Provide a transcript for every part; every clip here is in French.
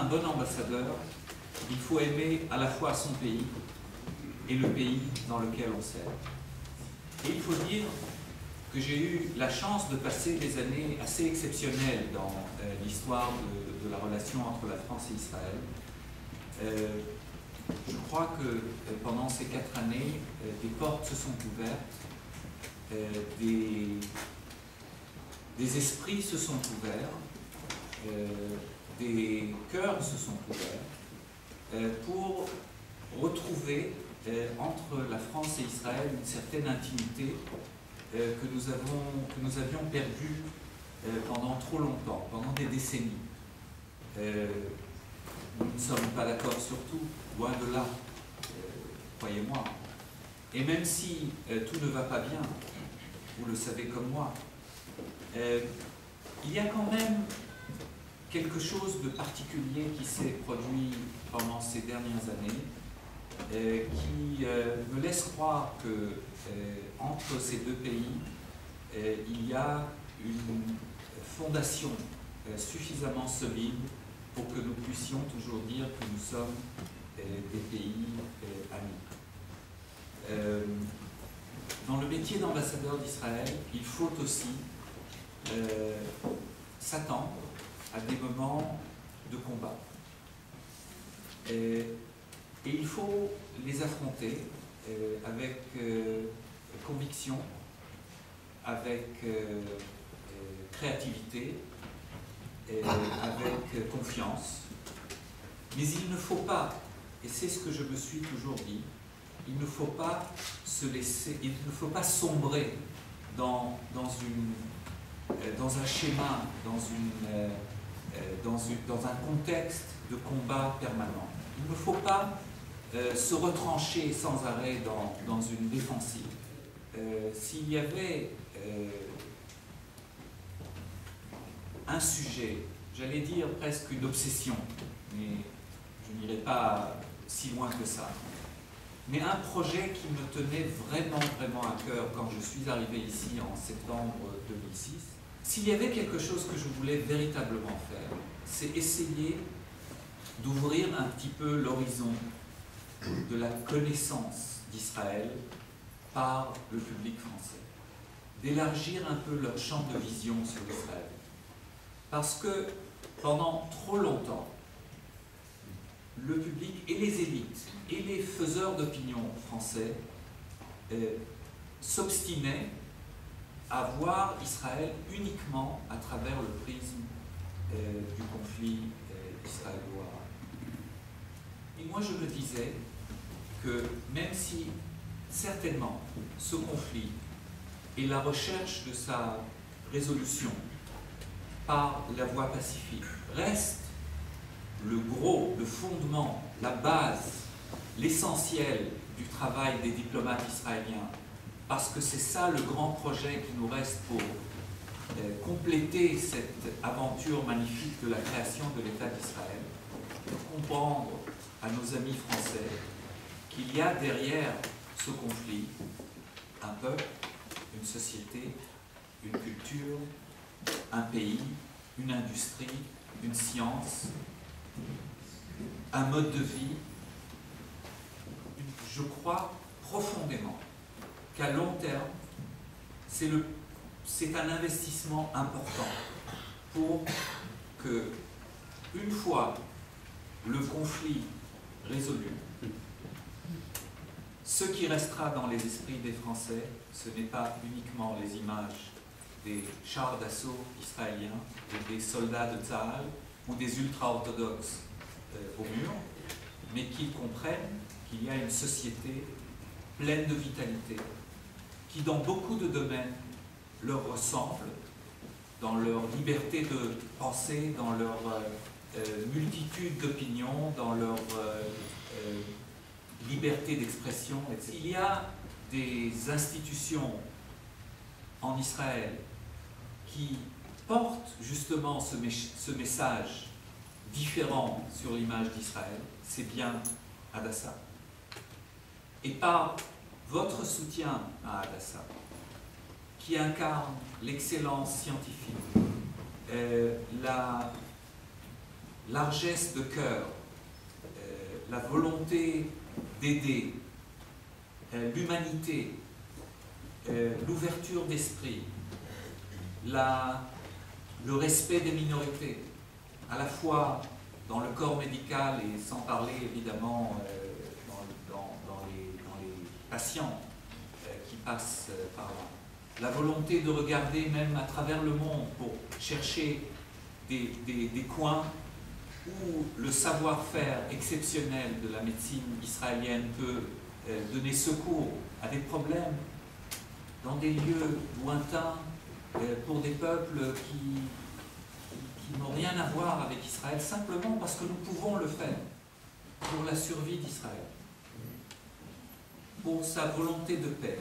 bon ambassadeur, il faut aimer à la fois son pays et le pays dans lequel on sert. Et il faut dire que j'ai eu la chance de passer des années assez exceptionnelles dans l'histoire de la relation entre la France et Israël. Je crois que pendant ces 4 années, des portes se sont ouvertes, des esprits se sont ouverts, des cœurs se sont ouverts pour retrouver entre la France et Israël une certaine intimité que nous avions perdue pendant trop longtemps, pendant des décennies. Nous ne sommes pas d'accord sur tout, loin de là, croyez-moi. Et même si tout ne va pas bien, vous le savez comme moi, il y a quand même quelque chose de particulier qui s'est produit pendant ces dernières années, qui me laisse croire que entre ces deux pays, il y a une fondation suffisamment solide pour que nous puissions toujours dire que nous sommes des pays amis. Dans le métier d'ambassadeur d'Israël, il faut aussi s'attendre à des moments de combat. Et il faut les affronter avec conviction, avec créativité, avec confiance. Mais il ne faut pas, et c'est ce que je me suis toujours dit, il ne faut pas se laisser, il ne faut pas sombrer dans un schéma, dans un contexte de combat permanent. Il ne faut pas se retrancher sans arrêt dans une défensive. S'il y avait un sujet, j'allais dire presque une obsession, mais je n'irai pas si loin que ça, mais un projet qui me tenait vraiment à cœur quand je suis arrivé ici en septembre 2006, s'il y avait quelque chose que je voulais véritablement faire, c'est essayer d'ouvrir un petit peu l'horizon de la connaissance d'Israël par le public français, d'élargir un peu leur champ de vision sur Israël. Parce que pendant trop longtemps, le public et les élites et les faiseurs d'opinion français s'obstinaient à voir Israël uniquement à travers le prisme du conflit israélo-arabe. Et moi je me disais que même si certainement ce conflit et la recherche de sa résolution par la voie pacifique reste le gros, le fondement, la base, l'essentiel du travail des diplomates israéliens, parce que c'est ça le grand projet qui nous reste pour compléter cette aventure magnifique de la création de l'État d'Israël, comprendre à nos amis français qu'il y a derrière ce conflit un peuple, une société, une culture, un pays, une industrie, une science, un mode de vie. Je crois profondément qu'à long terme, c'est un investissement important pour que, une fois le conflit résolu, ce qui restera dans les esprits des Français, ce n'est pas uniquement les images des chars d'assaut israéliens, ou des soldats de Tzahal, ou des ultra-orthodoxes au mur, mais qu'ils comprennent qu'il y a une société pleine de vitalité, qui dans beaucoup de domaines leur ressemble, dans leur liberté de penser, dans leur multitude d'opinions, dans leur liberté d'expression. Il y a des institutions en Israël qui portent justement ce message différent sur l'image d'Israël, c'est bien Hadassah. Et par votre soutien à Hadassah, qui incarne l'excellence scientifique, largesse de cœur, la volonté d'aider, l'humanité, l'ouverture d'esprit, le respect des minorités, à la fois dans le corps médical et sans parler évidemment dans les patients qui passent par là. La volonté de regarder même à travers le monde pour chercher des coins où le savoir-faire exceptionnel de la médecine israélienne peut donner secours à des problèmes dans des lieux lointains pour des peuples qui n'ont rien à voir avec Israël, simplement parce que nous pouvons le faire pour la survie d'Israël, pour sa volonté de paix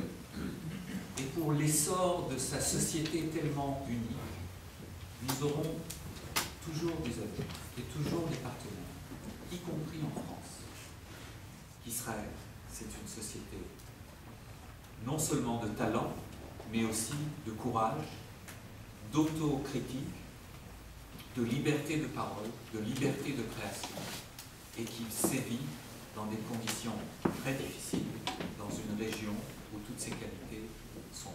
et pour l'essor de sa société tellement unie. Nous aurons toujours des amis et toujours des partenaires, y compris en France. Israël, c'est une société non seulement de talent, mais aussi de courage, d'autocritique, de liberté de parole, de liberté de création, et qui sévit dans des conditions très difficiles, dans une région où toutes ces qualités sont